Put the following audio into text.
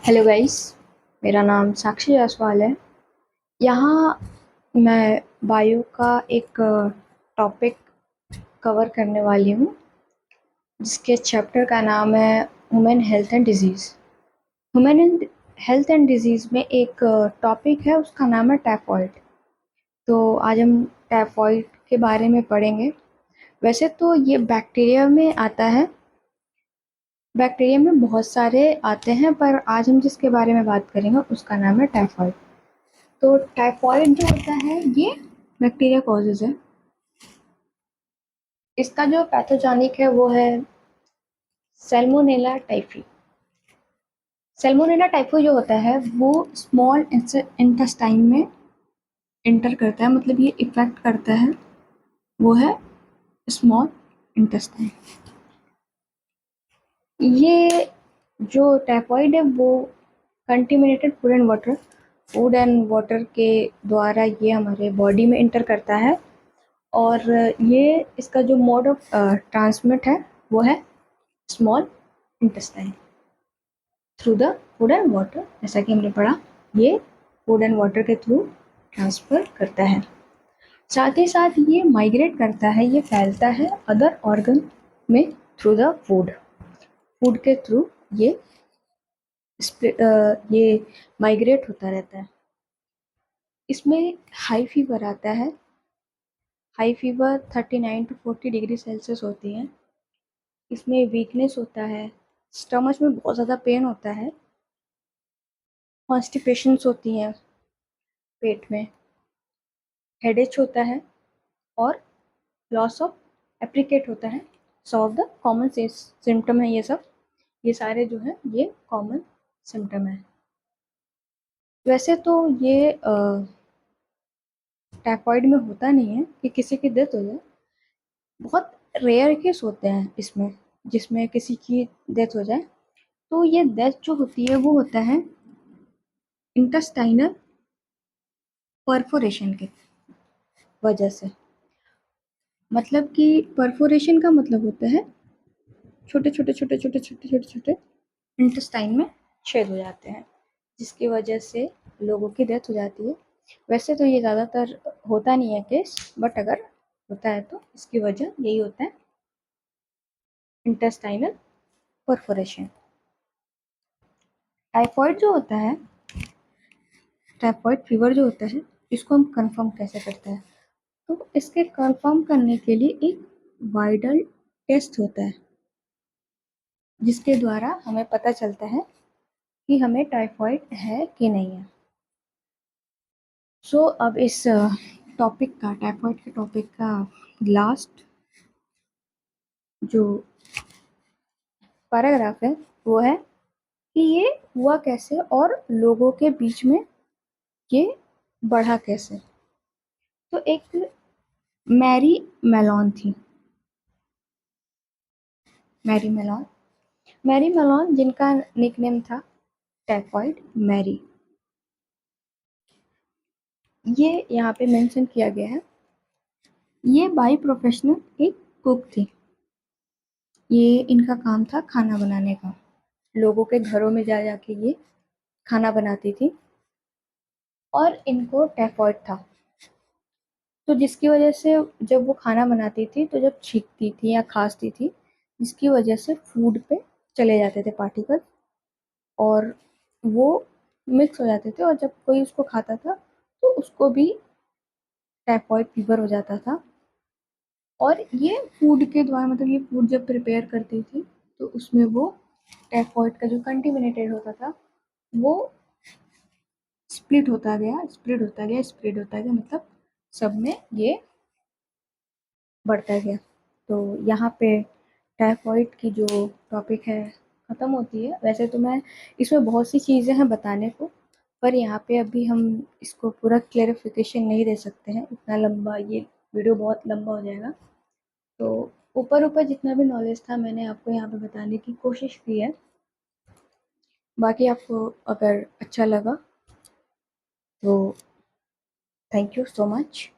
Hello guys. मेरा नाम साक्षी जायसवाल है। यहाँ मैं बायो का एक टॉपिक कवर करने वाली हूँ, जिसके चैप्टर का नाम है women health and disease. Women health and disease में एक टॉपिक है, उसका नाम है टाइफॉइड। तो आज हम टाइफॉइड के बारे में पढ़ेंगे। वैसे तो ये बैक्टीरिया में आता है, बैक्टीरिया में बहुत सारे आते हैं, पर आज हम जिसके बारे में बात करेंगे उसका नाम है टाइफॉइड। तो टाइफॉइड जो होता है ये बैक्टीरिया कॉजेज है। इसका जो पैथोजेनिक है वो है सैल्मोनेला टाइफी। सैल्मोनेला टाइफी जो होता है वो स्मॉल इंटेस्टाइन में इंटर करता है, मतलब ये इफेक्ट करता है, वो है स्मॉल इंटेस्टाइन। ये जो टाइफॉइड है वो कंटेमिनेटेड फूड एंड वाटर के द्वारा ये हमारे बॉडी में इंटर करता है। और ये इसका जो मोड ऑफ ट्रांसमिट है वो है small intestine through the food and water. जैसा कि हमने पढ़ा, ये फूड एंड वाटर के थ्रू ट्रांसफर करता है। साथ ही साथ ये माइग्रेट करता है, ये फैलता है अदर ऑर्गन में थ्रू द फूड के थ्रू ये माइग्रेट होता रहता है। इसमें हाई फीवर आता है। High fever 39 to 40 degree Celsius होती है। इसमें वीकनेस होता है, स्टमच में बहुत ज़्यादा पेन होता है, कॉन्स्टिपेशंस होती हैं पेट में, हेडेच होता है और लॉस ऑफ एप्रिकेट होता है। सो ऑफ द कॉमन सिम्टम है ये सब, ये सारे जो है ये कॉमन सिम्टम है। वैसे तो ये टाइफॉइड में होता नहीं है कि किसी की डेथ हो जाए, बहुत रेयर केस होते हैं इसमें जिसमें किसी की डेथ हो जाए। तो ये डेथ जो होती है वो होता है इंटेस्टाइनल परफोरेशन की वजह से। मतलब कि परफोरेशन का मतलब होता है छोटे छोटे छोटे छोटे छोटे छोटे छोटे इंटेस्टाइन में छेद हो जाते हैं, जिसकी वजह से लोगों की डेथ हो जाती है। वैसे तो ये ज़्यादातर होता नहीं है केस, बट अगर होता है तो इसकी वजह यही होता है, इंटेस्टाइनल परफोरेशन। टाइफॉइड जो होता है, टाइफॉइड फीवर जो होता है, इसको हम कंफर्म कैसे करते हैं? तो इसके कंफर्म करने के लिए एक वाइडल टेस्ट होता है, जिसके द्वारा हमें पता चलता है कि हमें टाइफॉइड है कि नहीं है। सो अब इस टॉपिक का, टाइफॉइड के टॉपिक का लास्ट जो पैराग्राफ है वो है कि ये हुआ कैसे और लोगों के बीच में ये बढ़ा कैसे। तो एक मैरी मेलोन थी, मैरी मेलोन, मैरी मेलोन जिनका निकनेम था टाइफॉइड मैरी। ये यहाँ पे मेंशन किया गया है। ये बाई प्रोफेशनल एक कुक थी। ये इनका काम था खाना बनाने का, लोगों के घरों में जा जाके ये खाना बनाती थी और इनको टाइफॉइड था। तो जिसकी वजह से जब वो खाना बनाती थी तो जब छींकती थी या खांसती थी, जिसकी वजह से फूड पे चले जाते थे पार्टिकल और वो मिक्स हो जाते थे, और जब कोई उसको खाता था तो उसको भी टाइफॉइड फीवर हो जाता था। और ये फूड के द्वारा, मतलब ये फूड जब प्रिपेयर करती थी तो उसमें वो टाइफॉइड का जो कंटिमिनेटेड होता था वो स्प्रेड होता गया, मतलब सब में ये बढ़ता गया। तो यहाँ पे टाइफॉइड की जो टॉपिक है ख़त्म होती है। वैसे तो मैं इसमें बहुत सी चीज़ें हैं बताने को, पर यहाँ पे अभी हम इसको पूरा क्लेरिफिकेशन नहीं दे सकते हैं, इतना लंबा ये वीडियो बहुत लंबा हो जाएगा। तो ऊपर ऊपर जितना भी नॉलेज था मैंने आपको यहाँ पे बताने की कोशिश की है। बाकी आपको अगर अच्छा लगा तो थैंक यू सो मच।